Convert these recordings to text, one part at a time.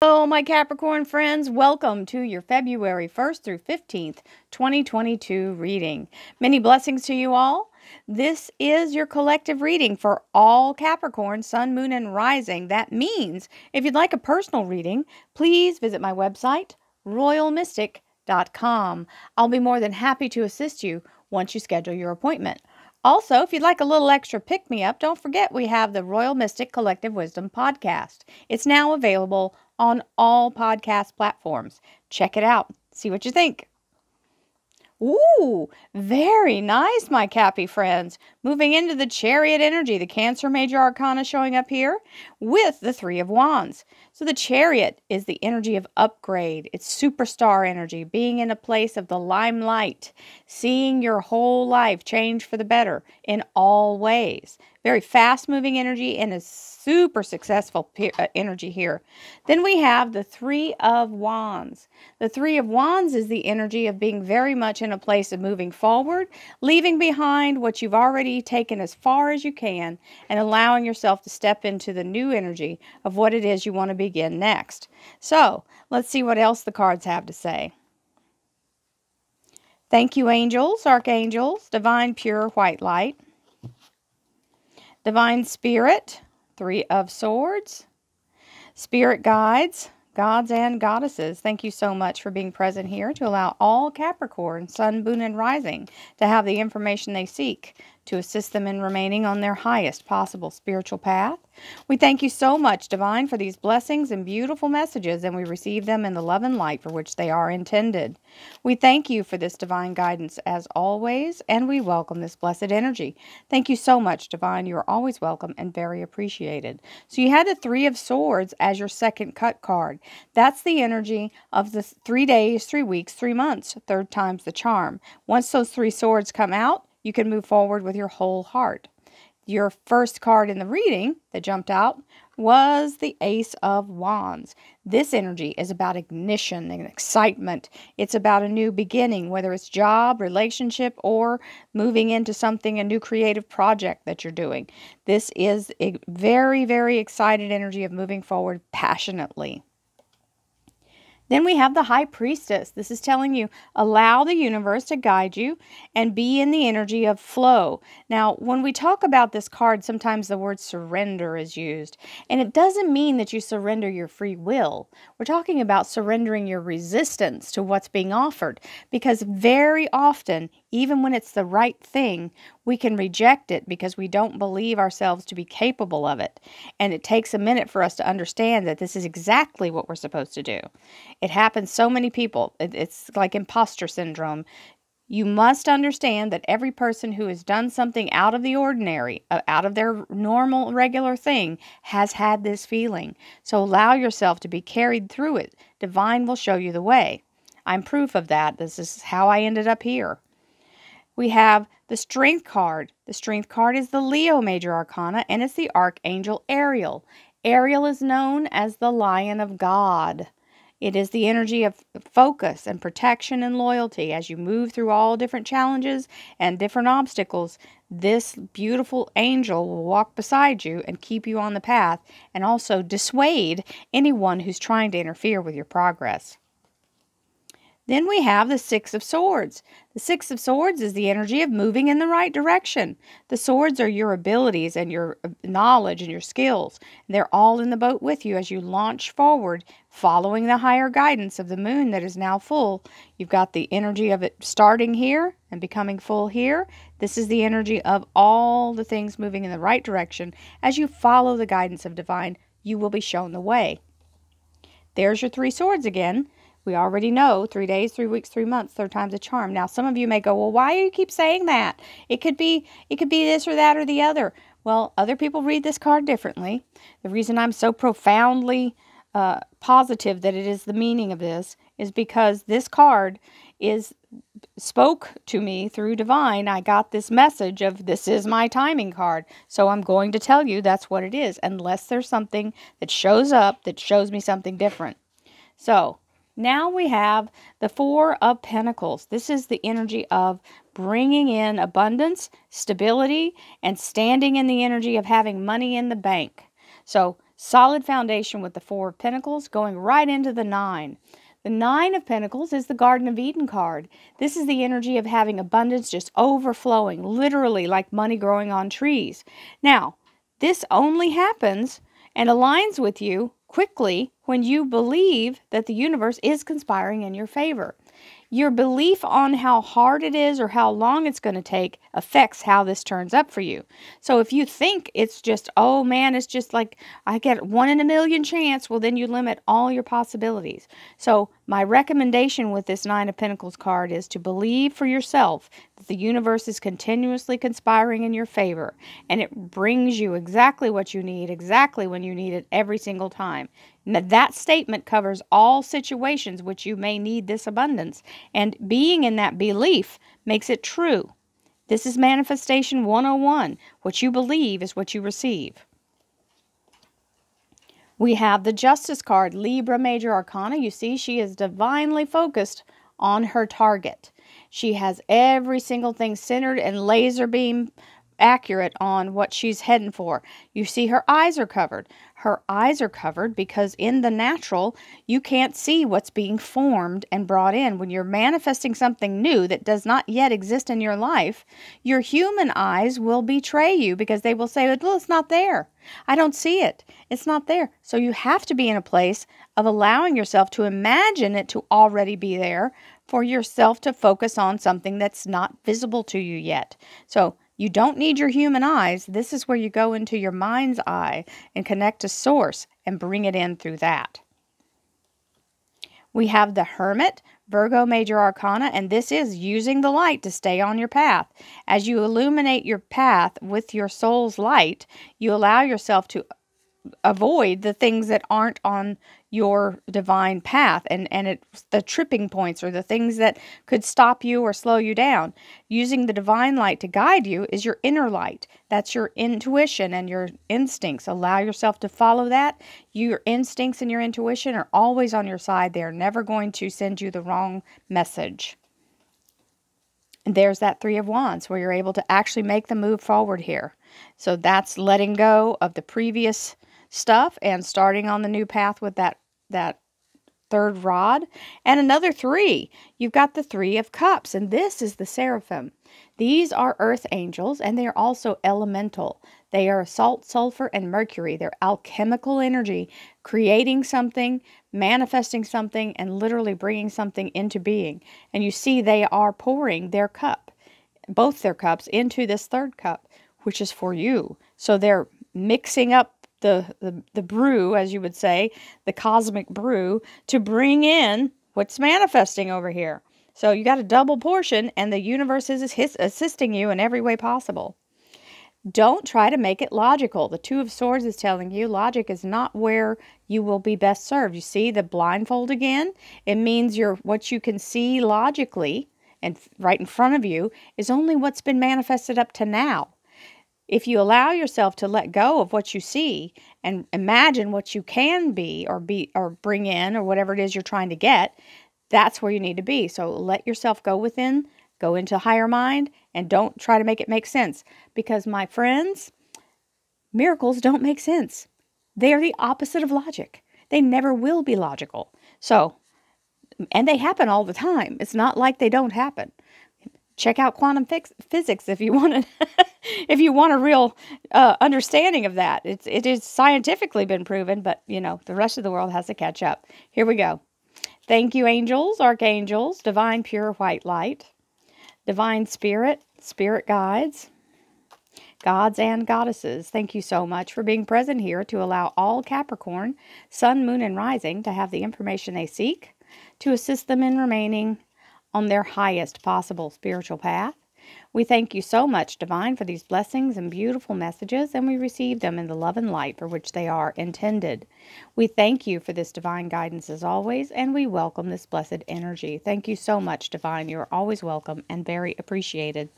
Hello, my Capricorn friends. Welcome to your February 1st through 15th, 2022 reading. Many blessings to you all. This is your collective reading for all Capricorn, Sun, Moon, and Rising. That means if you'd like a personal reading, please visit my website, royalmystic.com. I'll be more than happy to assist you once you schedule your appointment. Also, if you'd like a little extra pick-me-up, don't forget we have the Royal Mystic Collective Wisdom podcast. It's now available on all podcast platforms. Check it out. See what you think. Ooh, very nice, my Cappy friends. Moving into the Chariot Energy, the Cancer Major Arcana showing up here with the Three of Wands. So the Chariot is the energy of upgrade. It's superstar energy, being in a place of the limelight, seeing your whole life change for the better in all ways. Very fast-moving energy and a super successful energy here. Then we have the Three of Wands. The Three of Wands is the energy of being very much in a place of moving forward, leaving behind what you've already taken as far as you can, and allowing yourself to step into the new energy of what it is you want to begin next. So, let's see what else the cards have to say. Thank you, angels, archangels, divine pure white light. Divine Spirit, Three of Swords. Spirit guides, gods and goddesses, thank you so much for being present here to allow all Capricorn, Sun, Moon, and Rising to have the information they seek to assist them in remaining on their highest possible spiritual path. We thank you so much, Divine, for these blessings and beautiful messages, and we receive them in the love and light for which they are intended. We thank you for this divine guidance as always, and we welcome this blessed energy. Thank you so much, Divine. You are always welcome and very appreciated. So you had the Three of Swords as your second cut card. That's the energy of the 3 days, 3 weeks, 3 months. Third time's the charm. Once those three swords come out, you can move forward with your whole heart. Your first card in the reading that jumped out was the Ace of Wands. This energy is about ignition and excitement. It's about a new beginning, whether it's job, relationship, or moving into something, a new creative project that you're doing. This is a very, very excited energy of moving forward passionately. Then we have the High Priestess. This is telling you, allow the universe to guide you and be in the energy of flow. Now, when we talk about this card, sometimes the word surrender is used. And it doesn't mean that you surrender your free will. We're talking about surrendering your resistance to what's being offered. Because very often, even when it's the right thing, we can reject it because we don't believe ourselves to be capable of it. And it takes a minute for us to understand that this is exactly what we're supposed to do. It happens so many people. It's like imposter syndrome. You must understand that every person who has done something out of the ordinary, out of their normal, regular thing, has had this feeling. So allow yourself to be carried through it. Divine will show you the way. I'm proof of that. This is how I ended up here. We have the Strength card. The Strength card is the Leo Major Arcana, and it's the Archangel Ariel. Ariel is known as the Lion of God. It is the energy of focus and protection and loyalty as you move through all different challenges and different obstacles. This beautiful angel will walk beside you and keep you on the path and also dissuade anyone who's trying to interfere with your progress. Then we have the Six of Swords. The Six of Swords is the energy of moving in the right direction. The swords are your abilities and your knowledge and your skills. They're all in the boat with you as you launch forward, following the higher guidance of the moon that is now full. You've got the energy of it starting here and becoming full here. This is the energy of all the things moving in the right direction. As you follow the guidance of Divine, you will be shown the way. There's your three swords again. We already know 3 days, 3 weeks, 3 months, third time's a charm. Now, some of you may go, well, why do you keep saying that? It could be this or that or the other. Well, other people read this card differently. The reason I'm so profoundly positive that it is the meaning of this is because this card spoke to me through Divine. I got this message of this is my timing card. So I'm going to tell you that's what it is, unless there's something that shows up that shows me something different. So now we have the Four of Pentacles. This is the energy of bringing in abundance, stability, and standing in the energy of having money in the bank. So Solid foundation with the Four of Pentacles going right into the Nine. The Nine of Pentacles is the Garden of Eden card. This is the energy of having abundance just overflowing, literally like money growing on trees. Now, this only happens and aligns with you quickly when you believe that the universe is conspiring in your favor. Your belief on how hard it is or how long it's going to take affects how this turns up for you. So if you think it's just, oh man, it's just like I get 1 in a million chance, well then you limit all your possibilities. So my recommendation with this Nine of Pentacles card is to believe for yourself that the universe is continuously conspiring in your favor, and it brings you exactly what you need, exactly when you need it every single time. Now, that statement covers all situations which you may need this abundance, and being in that belief makes it true. This is Manifestation 101. What you believe is what you receive. We have the Justice card, Libra Major Arcana. You see, she is divinely focused on her target. She has every single thing centered and laser beam accurate on what she's heading for. You see her eyes are covered. Her eyes are covered because in the natural, you can't see what's being formed and brought in. When you're manifesting something new that does not yet exist in your life, your human eyes will betray you because they will say, well, it's not there. I don't see it. It's not there. So you have to be in a place of allowing yourself to imagine it to already be there for yourself to focus on something that's not visible to you yet. So you don't need your human eyes. This is where you go into your mind's eye and connect to source and bring it in through that. We have the Hermit, Virgo Major Arcana, and this is using the light to stay on your path. As you illuminate your path with your soul's light, you allow yourself to avoid the things that aren't on your divine path, and it's the tripping points or the things that could stop you or slow you down. Using the divine light to guide you is your inner light. That's your intuition and your instincts. Allow yourself to follow that. Your instincts and your intuition are always on your side. They're never going to send you the wrong message. And there's that Three of Wands where you're able to actually make the move forward here. So that's letting go of the previous stuff and starting on the new path with that third rod. And another three. You've got the Three of Cups, and this is the Seraphim. These are earth angels, and they are also elemental. They are salt, sulfur, and mercury. They're alchemical energy, creating something, manifesting something, and literally bringing something into being. And you see they are pouring their cup, both their cups, into this third cup, which is for you. So they're mixing up the brew, as you would say, the cosmic brew, to bring in what's manifesting over here. So you got a double portion, and the universe is assisting you in every way possible. Don't try to make it logical. The Two of Swords is telling you logic is not where you will be best served. You see the blindfold again? It means what you can see logically and right in front of you is only what's been manifested up to now. If you allow yourself to let go of what you see and imagine what you can be or bring in or whatever it is you're trying to get, that's where you need to be. So let yourself go within, go into higher mind, and don't try to make it make sense. Because my friends, miracles don't make sense. They are the opposite of logic. They never will be logical. So, and they happen all the time. It's not like they don't happen. Check out quantum physics if you want to, if you want a real understanding of that. It is scientifically been proven, but you know the rest of the world has to catch up. Here we go. Thank you, angels, archangels, divine pure white light, divine spirit, spirit guides, gods and goddesses. Thank you so much for being present here to allow all Capricorn, sun, moon, and rising to have the information they seek to assist them in remaining on their highest possible spiritual path. We thank you so much, Divine, for these blessings and beautiful messages, and we receive them in the love and light for which they are intended. We thank you for this divine guidance as always, and we welcome this blessed energy. Thank you so much, Divine. You are always welcome and very appreciated.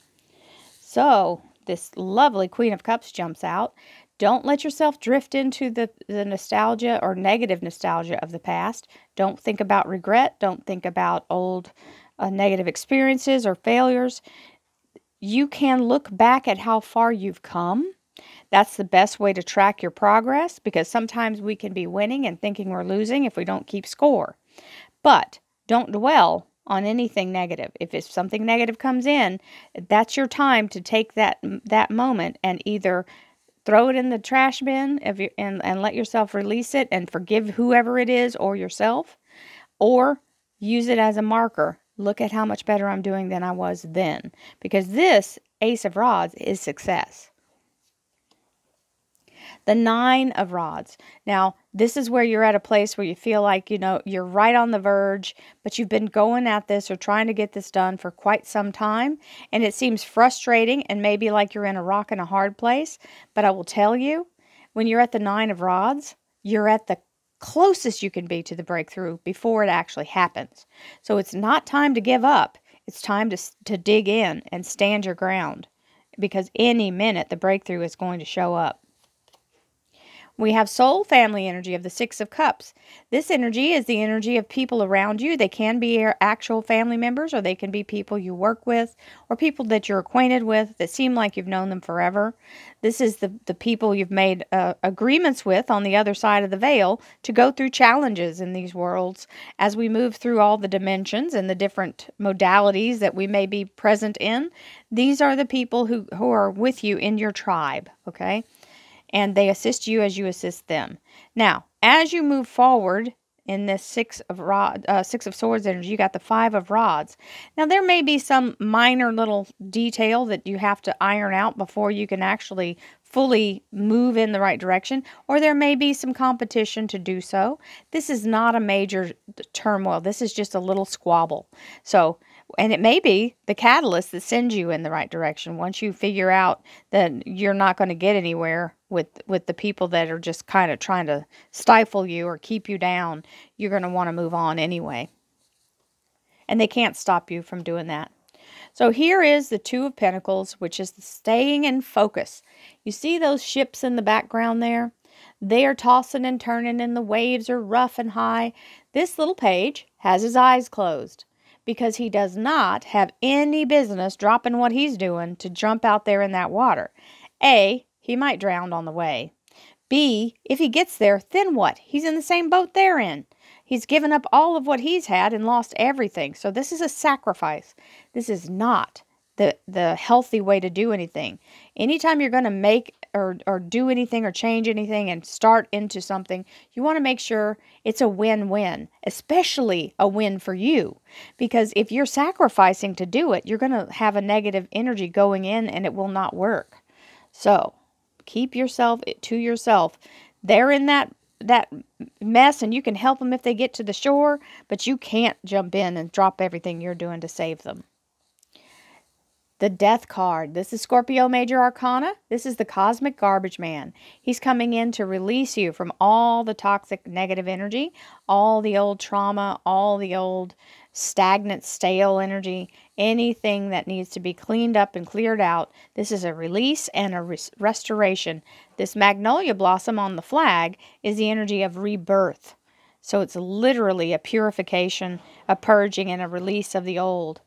So, this lovely Queen of Cups jumps out. Don't let yourself drift into the nostalgia or negative nostalgia of the past. Don't think about regret. Don't think about old negative experiences or failures. You can look back at how far you've come That's the best way to track your progress, because sometimes we can be winning and thinking we're losing if we don't keep score. But don't dwell on anything negative. If something negative comes in, that's your time to take that moment and either throw it in the trash bin and let yourself release it and forgive whoever it is or yourself, or use it as a marker. Look at how much better I'm doing than I was then, because this Ace of Rods is success. The Nine of Rods. Now, this is where you're at a place where you feel like, you're right on the verge, but you've been going at this or trying to get this done for quite some time, and it seems frustrating and maybe like you're in a rock and a hard place. But I will tell you, when you're at the Nine of Rods, you're at the closest you can be to the breakthrough before it actually happens. So it's not time to give up. It's time to dig in and stand your ground, because any minute the breakthrough is going to show up. We have soul family energy of the Six of Cups. This energy is the energy of people around you. They can be your actual family members, or they can be people you work with, or people that you're acquainted with that seem like you've known them forever. This is the people you've made agreements with on the other side of the veil to go through challenges in these worlds as we move through all the dimensions and the different modalities that we may be present in. These are the people who are with you in your tribe, okay? And they assist you as you assist them. Now, as you move forward in this Six of Swords energy, you got the Five of Rods. Now, there may be some minor little detail that you have to iron out before you can actually fully move in the right direction, or there may be some competition to do so. This is not a major turmoil. This is just a little squabble. So, and it may be the catalyst that sends you in the right direction. Once you figure out that you're not going to get anywhere with the people that are just kind of trying to stifle you or keep you down, you're going to want to move on anyway. And they can't stop you from doing that. So here is the Two of Pentacles, which is the staying in focus. You see those ships in the background there? They are tossing and turning and the waves are rough and high. This little page has his eyes closed, because he does not have any business dropping what he's doing to jump out there in that water. A, he might drown on the way. B, if he gets there, then what? He's in the same boat they're in. He's given up all of what he's had and lost everything. So this is a sacrifice. This is not the healthy way to do anything. Anytime you're going to make or do anything or change anything and start into something, you want to make sure it's a win-win, especially a win for you. Because if you're sacrificing to do it, you're going to have a negative energy going in and it will not work. So keep yourself to yourself. They're in that mess, and you can help them if they get to the shore, but you can't jump in and drop everything you're doing to save them. The Death card. This is Scorpio Major Arcana. This is the Cosmic Garbage Man. He's coming in to release you from all the toxic negative energy, all the old trauma, all the old stagnant, stale energy, anything that needs to be cleaned up and cleared out. This is a release and a restoration. This magnolia blossom on the flag is the energy of rebirth. So it's literally a purification, a purging, and a release of the old.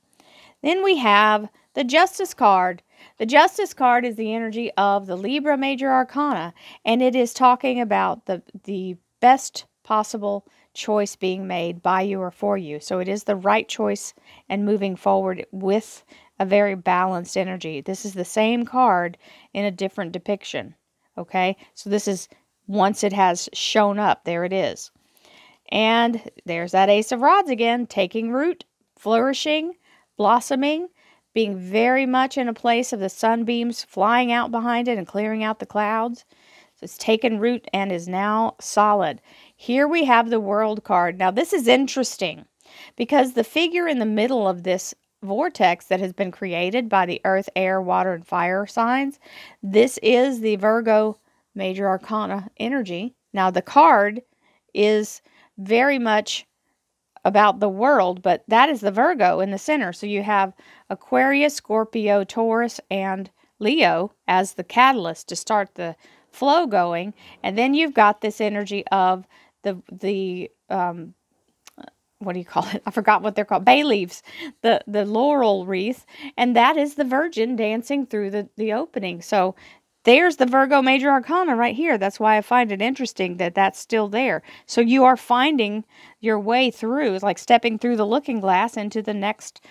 Then we have the Justice card. The Justice card is the energy of the Libra Major Arcana, and it is talking about the best possible choice being made by you or for you. So it is the right choice and moving forward with a very balanced energy. This is the same card in a different depiction. Okay, so this is once it has shown up, there it is. And there's that Ace of Rods again, taking root, flourishing, blossoming, being very much in a place of the sunbeams flying out behind it and clearing out the clouds. So it's taken root and is now solid. Here we have the World card. Now this is interesting because the figure in the middle of this vortex that has been created by the earth, air, water, and fire signs, this is the Virgo Major Arcana energy. Now the card is very much about the world, but that is the Virgo in the center. So you have Aquarius, Scorpio, Taurus, and Leo as the catalyst to start the flow going. And then you've got this energy of the what do you call it? I forgot what they're called. Bay leaves, the laurel wreath, and that is the Virgin dancing through the opening. So There's the Virgo Major Arcana right here. That's why I find it interesting that that's still there. So you are finding your way through. It's like stepping through the looking glass into the next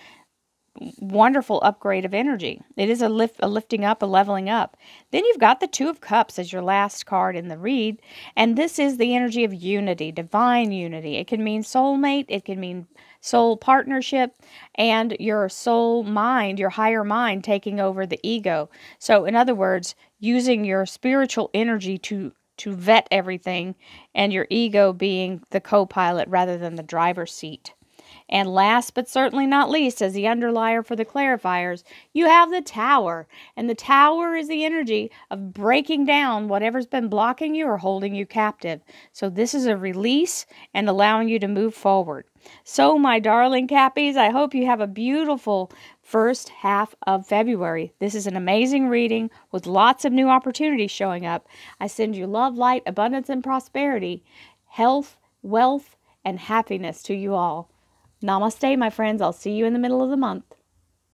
wonderful upgrade of energy. It is a lifting up, a leveling up. Then you've got the Two of Cups as your last card in the read. And this is the energy of unity, divine unity. It can mean soulmate. It can mean soul partnership, and your soul mind, your higher mind taking over the ego. So in other words, using your spiritual energy to vet everything, and your ego being the co-pilot rather than the driver's seat. And last but certainly not least, as the underlier for the clarifiers, you have the Tower. And the Tower is the energy of breaking down whatever's been blocking you or holding you captive. So this is a release and allowing you to move forward. So my darling Cappies, I hope you have a beautiful first half of February. This is an amazing reading with lots of new opportunities showing up. I send you love, light, abundance, and prosperity, health, wealth, and happiness to you all. Namaste, my friends. I'll see you in the middle of the month.